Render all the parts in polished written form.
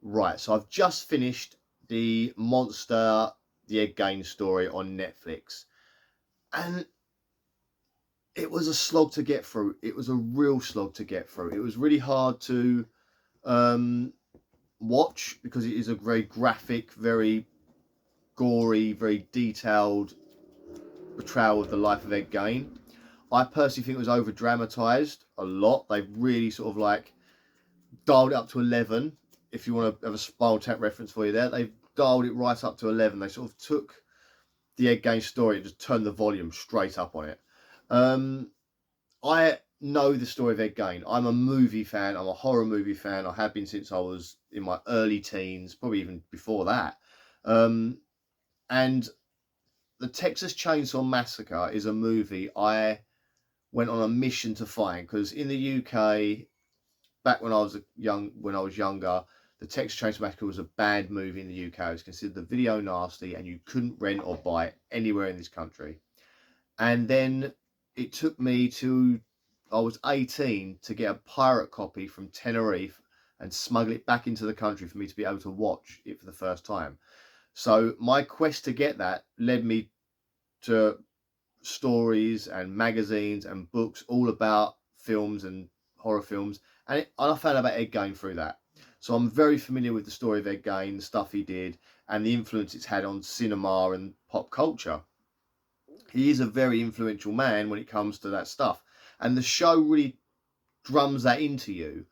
Right, so I've just finished the Monster, the Ed Gein story on Netflix, and it was a slog to get through. It was a real slog to get through. It was really hard to um, watch because it is a very graphic, very gory, very detailed portrayal of the life of Ed Gein. I personally think it was over dramatized a lot. They really sort of like dialed it up to 11. If you want to have a Spinal Tap reference for you there, they've dialed it right up to 11. They sort of took the Ed Gein story and just turned the volume straight up on it. I know the story of Ed Gein. I'm a movie fan. I'm a horror movie fan. I have been since I was in my early teens, probably even before that. And the Texas Chainsaw Massacre is a movie I went on a mission to find, because in the UK, back when I was younger, the Texas Chainsaw Massacre was a banned movie in the UK. It was considered the video nasty, and you couldn't rent or buy it anywhere in this country. And then it took me to, I was 18 to get a pirate copy from Tenerife and smuggle it back into the country for me to be able to watch it for the first time. So my quest to get that led me to stories and magazines and books all about films and horror films, and I found out about Ed Gein through that. So I'm very familiar with the story of Ed Gein, the stuff he did, and the influence it's had on cinema and pop culture. He is a very influential man when it comes to that stuff, and the show really drums that into you.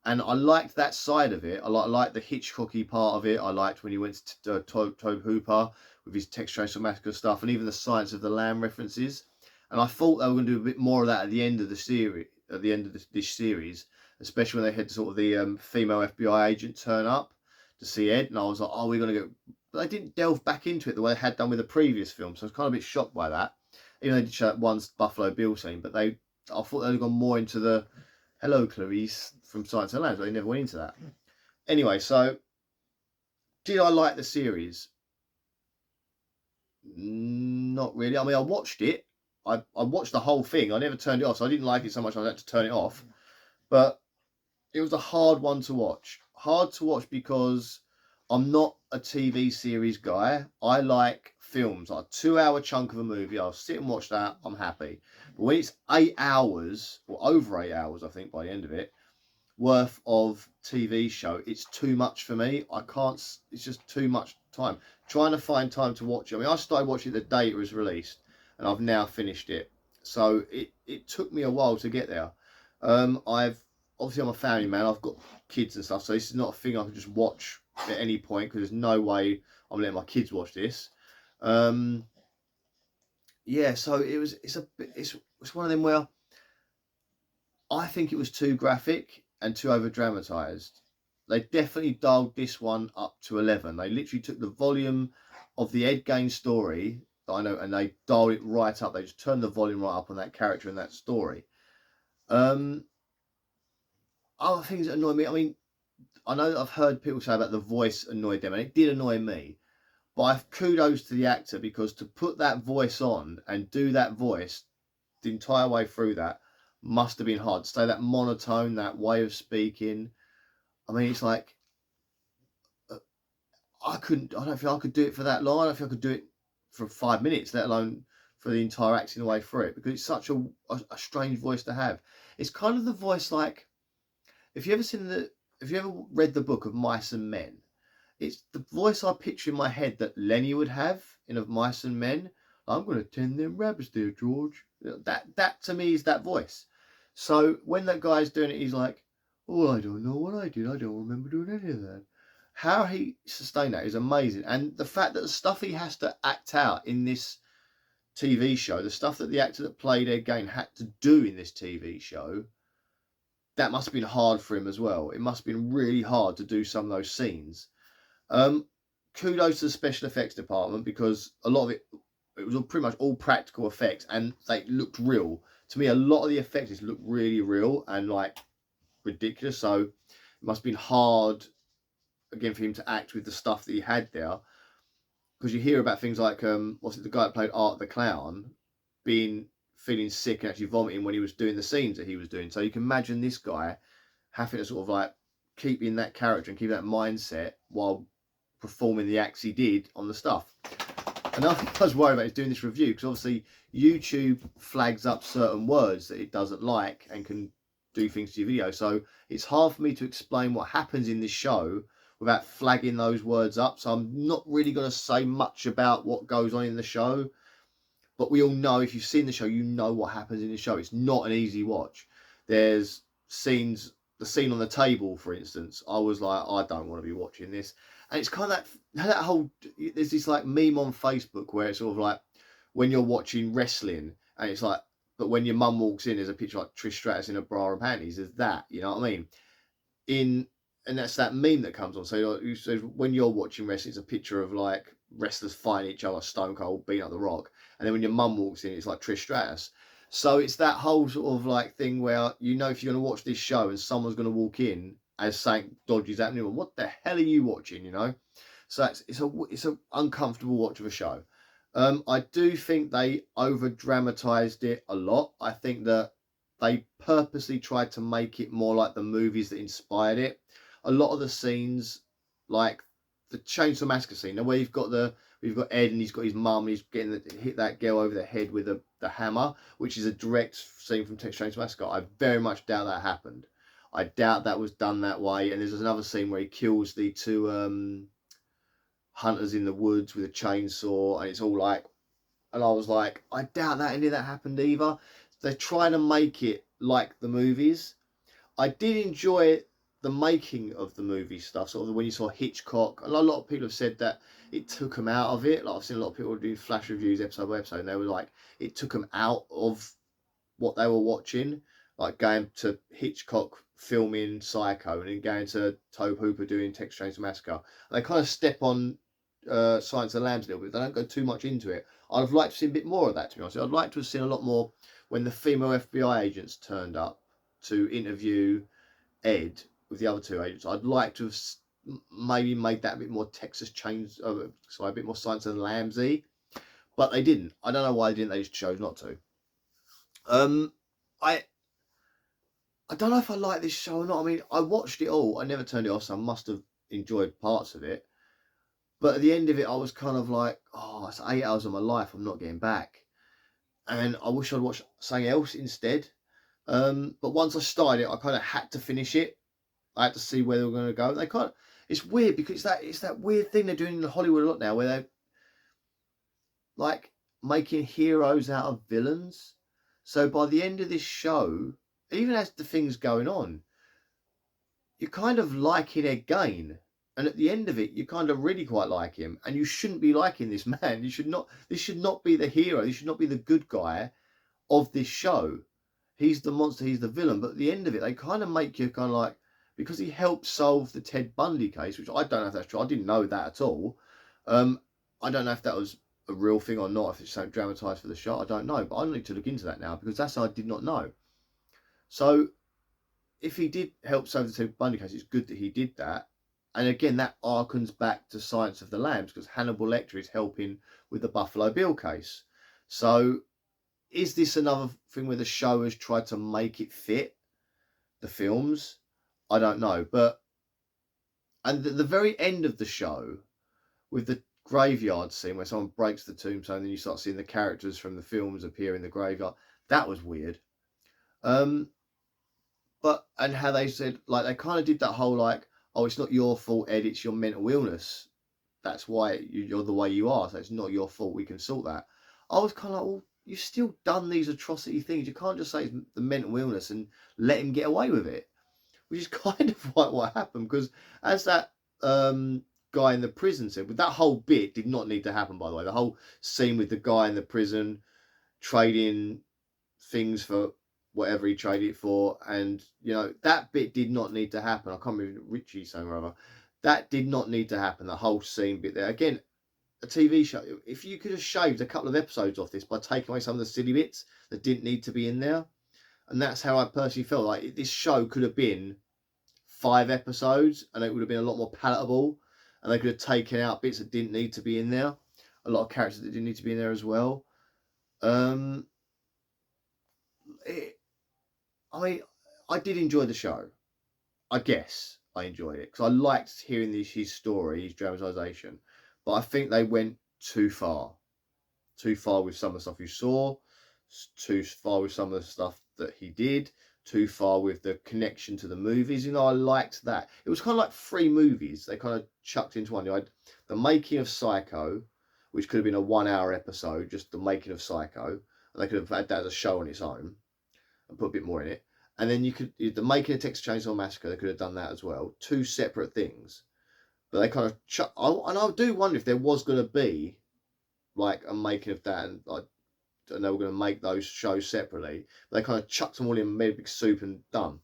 And I liked that side of it. I liked the Hitchcocky part of it. I liked when he went to Tobe Hooper with his Texas Chainsaw Massacre stuff, and even the Silence of the Lamb references. And I thought they were going to do a bit more of that at the end of the series, at the end of this series, especially when they had sort of the female FBI agent turn up to see Ed. And I was like, oh, we're going to go. But they didn't delve back into it the way they had done with the previous film. So I was kind of a bit shocked by that. Even though they did show that one Buffalo Bill scene, but I thought they'd gone more into the hello, Clarice from Silence of the Lambs, but they never went into that. Anyway, so did I like the series? Not really. I mean, I watched it. I watched the whole thing. I never turned it off, so I didn't like it so much I had to turn it off. But it was a hard one to watch. Hard to watch because I'm not a TV series guy. I like films, like a 2-hour chunk of a movie. I'll sit and watch that. I'm happy. But when it's 8 hours, or over 8 hours, I think by the end of it, worth of TV show, it's too much for me. I can't, it's just too much time. Trying to find time to watch it. I mean, I started watching it the day it was released, and I've now finished it. So it took me a while to get there. Obviously I'm a family man. I've got kids and stuff, so this is not a thing I can just watch at any point, because there's no way I'm letting my kids watch this. Yeah, so it's one of them where I think it was too graphic and too over dramatized. They definitely dialed this one up to 11. They literally took the volume of the Ed Gein story that I know, and they dialed it right up. They just turned the volume right up on that character and that story. Other things that annoy me, I mean, I know that I've heard people say about the voice annoyed them, and it did annoy me. But I've kudos to the actor, because to put that voice on and do that voice the entire way through that must have been hard. Stay that monotone, that way of speaking. I mean, it's like I don't think I could do it for that long. I don't think I could do it for 5 minutes, let alone for the entire acting way through it, because it's such a strange voice to have. It's kind of the voice like, if you ever read the book of Mice and Men, it's the voice I picture in my head that Lenny would have in Of Mice and Men. I'm going to tend them rabbits, dear George. That to me is that voice. So when that guy's doing it, he's like, oh, I don't know what I did. I don't remember doing any of that. How he sustained that is amazing. And the fact that the stuff he has to act out in this TV show, the stuff that the actor that played Ed Gein had to do in this TV show, that must have been hard for him as well. It must have been really hard to do some of those scenes. Kudos to the special effects department, because a lot of it was pretty much all practical effects, and they looked real. To me, a lot of the effects looked really real and like ridiculous. So it must have been hard again for him to act with the stuff that he had there, because you hear about things like the guy that played Art the Clown feeling sick and actually vomiting when he was doing the scenes that he was doing. So you can imagine this guy having to sort of like keeping that character and keeping that mindset while performing the acts he did on the stuff. Another thing I was worried about is doing this review, because obviously YouTube flags up certain words that it doesn't like and can do things to your video. So it's hard for me to explain what happens in this show without flagging those words up. So I'm not really going to say much about what goes on in the show. But we all know, if you've seen the show, you know what happens in the show. It's not an easy watch. There's scenes, the scene on the table, for instance, I was like, I don't want to be watching this. And it's kind of that whole, there's this like meme on Facebook where it's sort of like when you're watching wrestling and it's like, but when your mum walks in, there's a picture like Trish Stratus in a bra and panties. There's that, you know what I mean? And that's that meme that comes on. So when you're watching wrestling, it's a picture of like wrestlers fighting each other, Stone Cold beating up The Rock. And then when your mum walks in, it's like Trish Stratus. So it's that whole sort of like thing where, you know, if you're going to watch this show and someone's going to walk in as something dodgy is happening, well, what the hell are you watching, you know? So it's a uncomfortable watch of a show. I do think they over dramatized it a lot. I think that they purposely tried to make it more like the movies that inspired it. A lot of the scenes, like the Chainsaw Massacre scene, where we've got Ed and he's got his mum and he's getting hit that girl over the head with the hammer, which is a direct scene from Texas Chainsaw Massacre. I very much doubt that happened. I doubt that was done that way. And there's another scene where he kills the two hunters in the woods with a chainsaw, and it's all like, and I was like, I doubt that any of that happened either. They're trying to make it like the movies. I did enjoy the making of the movie stuff, sort of when you saw Hitchcock. A lot of people have said that it took them out of it. Like I've seen a lot of people do flash reviews episode by episode, and they were like, it took them out of what they were watching, like going to Hitchcock filming Psycho and then going to Tobe Hooper doing Texas Chainsaw Massacre. And they kind of step on Silence of the Lambs a little bit. They don't go too much into it. I'd have liked to see a bit more of that, to be honest. I'd like to have seen a lot more when the female FBI agents turned up to interview Ed with the other two agents. I'd like to have maybe made that a bit more Texas Chainsaw, a bit more Silence of the Lambs-y, but they didn't. I don't know why they didn't. They just chose not to. I don't know if I like this show or not. I mean, I watched it all. I never turned it off, so I must have enjoyed parts of it. But at the end of it, I was kind of like, oh, it's 8 hours of my life I'm not getting back. And I wish I'd watched something else instead. But once I started it, I kind of had to finish it. I had to see where they were going to go. It's weird because it's that weird thing they're doing in Hollywood a lot now, where they're like making heroes out of villains. So by the end of this show, even as the things going on, you're kind of liking Ed Gein. And at the end of it, you kind of really quite like him. And you shouldn't be liking this man. This should not be the hero. This should not be the good guy of this show. He's the monster, he's the villain. But at the end of it, they kind of make you kind of like, because he helped solve the Ted Bundy case, which I don't know if that's true. I didn't know that at all. I don't know if that was a real thing or not, if it's something dramatised for the show. I don't know. But I need to look into that now, because that's something I did not know. So if he did help solve the Ted Bundy case, it's good that he did that. And again, that harkens back to Silence of the Lambs, because Hannibal Lecter is helping with the Buffalo Bill case. So is this another thing where the show has tried to make it fit the films? I don't know. But, and the very end of the show, with the graveyard scene where someone breaks the tombstone and then you start seeing the characters from the films appear in the graveyard, that was weird. But, and how they said, like, they kind of did that whole like, oh, it's not your fault, Ed, it's your mental illness. That's why you're the way you are. So it's not your fault. We can sort that. I was kind of like, well, you've still done these atrocity things. You can't just say it's the mental illness and let him get away with it. Which is kind of like what happened. Because as that guy in the prison said, that whole bit did not need to happen, by the way. The whole scene with the guy in the prison trading things for whatever he traded it for, and you know, that bit did not need to happen. I can't remember Richie saying or other. That did not need to happen. The whole scene bit there. Again, a TV show. If you could have shaved a couple of episodes off this by taking away some of the silly bits that didn't need to be in there, and that's how I personally felt. Like this show could have been 5 episodes, and it would have been a lot more palatable, and they could have taken out bits that didn't need to be in there. A lot of characters that didn't need to be in there as well. I mean, I did enjoy the show. I guess I enjoyed it because I liked hearing his story, his dramatisation. But I think they went too far with some of the stuff you saw, too far with some of the stuff that he did, too far with the connection to the movies. You know, I liked that. It was kind of like 3 movies they kind of chucked into one. You had the making of Psycho, which could have been a 1-hour episode, just the making of Psycho. And they could have had that as a show on its own and put a bit more in it. And then the making of Texas Chainsaw Massacre, they could have done that as well. 2 separate things. But they kind of and I do wonder if there was going to be like a making of that, and they were going to make those shows separately. They kind of chucked them all in, made a big soup and done.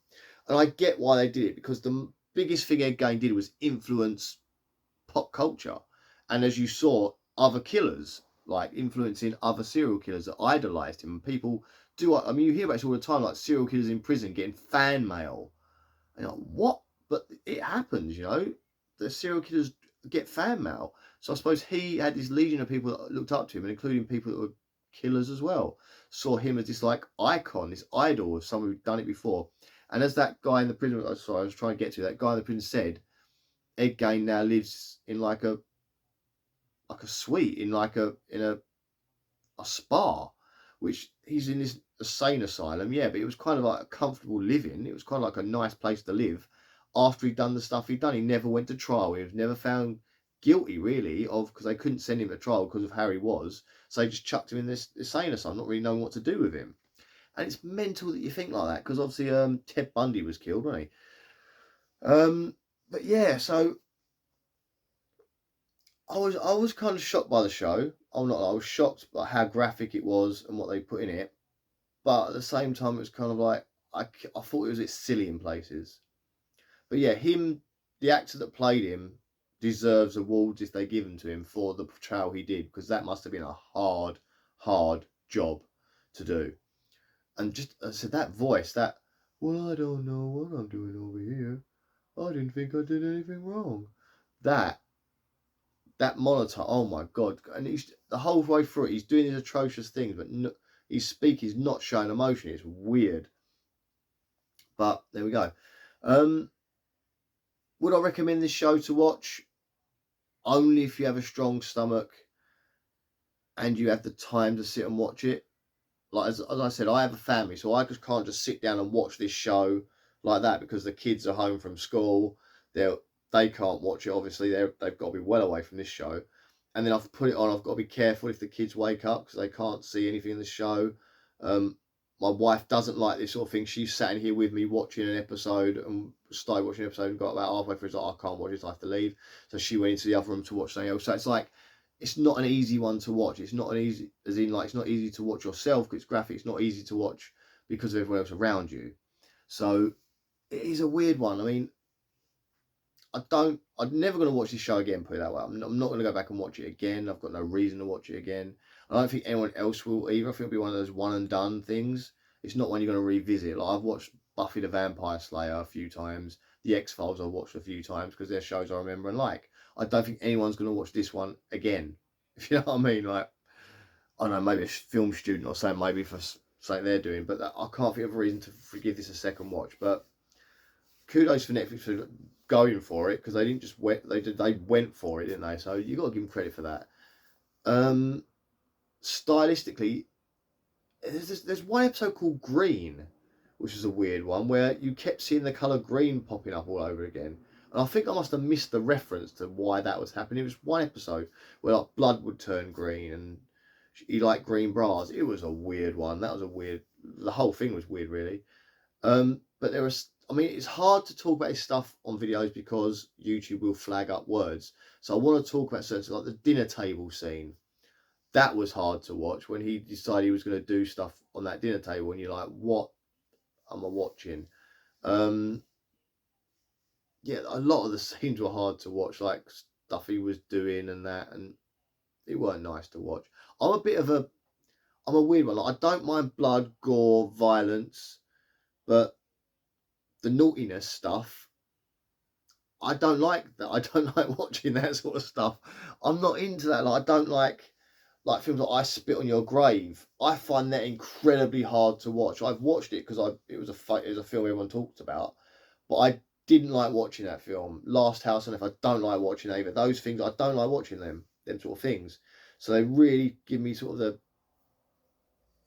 And I get why they did it, because the biggest thing Gein did was influence pop culture. And as you saw, other killers, like influencing other serial killers that idolised him. And people do, I mean, you hear about this all the time, like serial killers in prison getting fan mail. And you're like, what? But it happens, you know. The serial killers get fan mail. So I suppose he had this legion of people that looked up to him, and including people that were killers as well, saw him as this like icon, this idol of someone who'd done it before. And as that guy in the prison, sorry, I was trying to get to, that guy in the prison said, Ed Gein now lives in like a suite, in a spa, which he's in this insane asylum, yeah, but it was kind of like a comfortable living. It was kind of like a nice place to live after he'd done the stuff he'd done. He never went to trial. He was never found guilty, really, because they couldn't send him to trial because of how he was. So they just chucked him in this insane asylum, not really knowing what to do with him. And it's mental that you think like that, because obviously Ted Bundy was killed, wasn't he? But yeah, so I was kind of shocked by the show. I was shocked by how graphic it was and what they put in it. But at the same time, it was kind of like, I thought it was a bit silly in places. But yeah, the actor that played him, deserves awards if they give them to him for the portrayal he did, because that must have been a hard job to do. And just, I said, that voice, well, I don't know what I'm doing over here. I didn't think I did anything wrong. That monitor, oh my God. And the whole way through it, he's doing these atrocious things, but he's not showing emotion. It's weird. But there we go. Would I recommend this show to watch? Only if you have a strong stomach and you have the time to sit and watch it. Like as I said, I have a family, so I just can't just sit down and watch this show like that, because the kids are home from school. They can't watch it. Obviously, they've got to be well away from this show. And then I've put it on. I've got to be careful if the kids wake up, because they can't see anything in the show. My wife doesn't like this sort of thing. She sat in here with me watching an episode and started watching an episode and got about halfway through. It's like, I can't watch this, I have to leave. So she went into the other room to watch something else. So it's like, it's not an easy one to watch. It's not an easy, as in like, it's not easy to watch yourself because it's graphic. It's not easy to watch because of everyone else around you. So it is a weird one. I mean, I'm never going to watch this show again, put it that way. I'm not going to go back and watch it again. I've got no reason to watch it again. I don't think anyone else will either. I think it'll be one of those one and done things. It's not one you're going to revisit. Like, I've watched Buffy the Vampire Slayer a few times. The X-Files I've watched a few times because they're shows I remember and like. I don't think anyone's going to watch this one again. If you know what I mean? Like, I don't know, maybe a film student or something, maybe for something they're doing. But I can't think of a reason to give this a second watch. But kudos for Netflix for going for it, because they didn't just they went for it, didn't they? So you got to give them credit for that. Stylistically, there's one episode called Green, which is a weird one, where you kept seeing the colour green popping up all over again. And I think I must have missed the reference to why that was happening. It was one episode where like blood would turn green and he liked green bras. It was a weird one. That was a weird, the whole thing was weird, really. But there was, I mean, it's hard to talk about this stuff on videos because YouTube will flag up words. So I want to talk about certain, like the dinner table scene. That was hard to watch when he decided he was going to do stuff on that dinner table, and you're like, what am I watching? Yeah, a lot of the scenes were hard to watch, like stuff he was doing and that, and it weren't nice to watch. I'm a weird one. Like, I don't mind blood, gore, violence, but the naughtiness stuff, I don't like that. I don't like watching that sort of stuff. I'm not into that. Like, I don't like films like I Spit on Your Grave. I find that incredibly hard to watch. I've watched it because it was a film everyone talked about, but didn't like watching that film. Last House on Earth, I don't like watching either. Those things, I don't like watching them sort of things. So they really give me sort of the,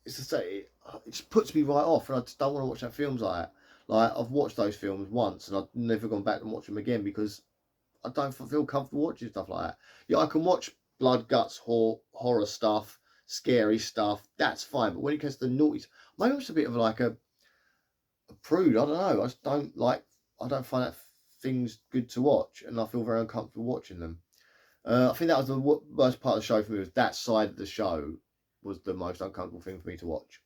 it's to say, it just puts me right off, and I just don't want to watch that films like that. Like, I've watched those films once, and I've never gone back and watch them again because I don't feel comfortable watching stuff like that. Yeah, I can watch blood, guts, horror stuff, scary stuff. That's fine. But when it comes to the naughty, maybe I'm just a bit of like a prude. I don't know. I just don't like. I don't find that things good to watch, and I feel very uncomfortable watching them. I think that was the worst part of the show for me. Was that side of the show was the most uncomfortable thing for me to watch.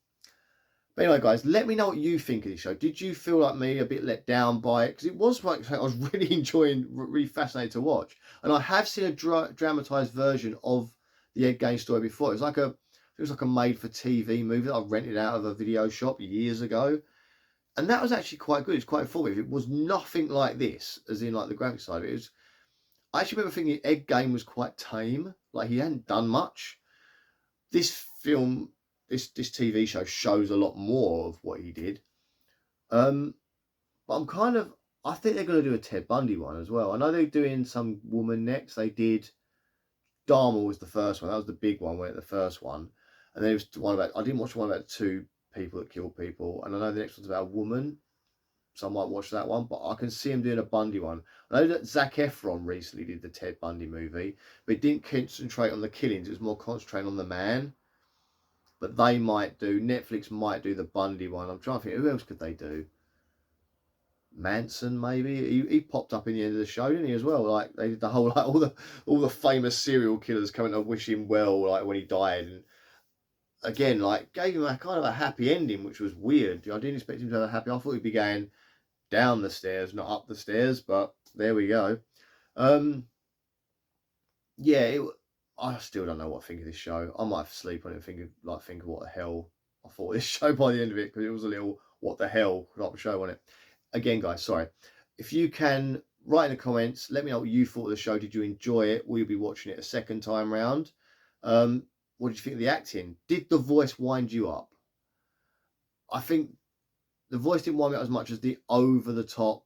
But anyway, guys, let me know what you think of this show. Did you feel like me, a bit let down by it? Because it was like I was really enjoying, really fascinated to watch. And I have seen a dramatised version of the Ed Gein story before. It was like a made-for-TV movie that I rented out of a video shop years ago. And that was actually quite good. It's quite informative. It was nothing like this, as in like the graphic side of it. I actually remember thinking Ed Gein was quite tame. Like, he hadn't done much. This film, this TV show shows a lot more of what he did. But I think they're going to do a Ted Bundy one as well. I know they're doing some woman next. They did, Dharma was the first one. That was the big one, the first one. And then there was one about, I didn't watch the one about 2 people that killed people. And I know the next one's about a woman. So I might watch that one, but I can see him doing a Bundy one. I know that Zac Efron recently did the Ted Bundy movie, but it didn't concentrate on the killings. It was more concentrating on the man. But they might do, Netflix might do the Bundy one. I'm trying to think, who else could they do? Manson, maybe. He popped up in the end of the show, didn't he, as well? Like, they did the whole, like, all the famous serial killers coming to wish him well, like, when he died. And again, like, gave him a kind of a happy ending, which was weird. I didn't expect him to have a happy. I thought he'd be going down the stairs, not up the stairs, but there we go. Yeah, I still don't know what to think of this show. I might have to sleep on it and think of what the hell I thought of this show by the end of it, because it was a little what the hell type of show on it. Again, guys, sorry. If you can write in the comments, let me know what you thought of the show. Did you enjoy it? Will you be watching it a second time round? What did you think of the acting? Did the voice wind you up? I think the voice didn't wind me up as much as the over the top,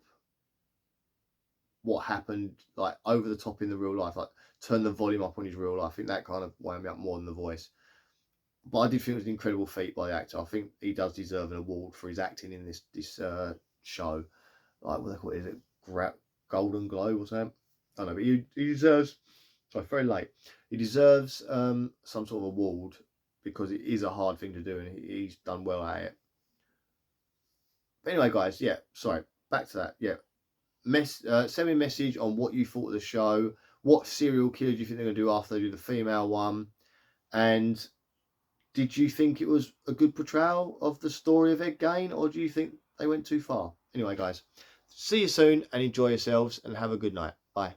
what happened, like over the top in the real life, like turn the volume up on his real life. I think that kind of wound me up more than the voice. But I did think it was an incredible feat by the actor. I think he does deserve an award for his acting in this show. Like, what they call it, is it Golden Globe or something? I don't know, but he deserves. Sorry, very late. He deserves some sort of award, because it is a hard thing to do, and he's done well at it. But anyway, guys, yeah, sorry, back to that. Yeah, send me a message on what you thought of the show. What serial killer do you think they're going to do after they do the female one? And did you think it was a good portrayal of the story of Ed Gein, or do you think they went too far? Anyway, guys, see you soon and enjoy yourselves and have a good night. Bye.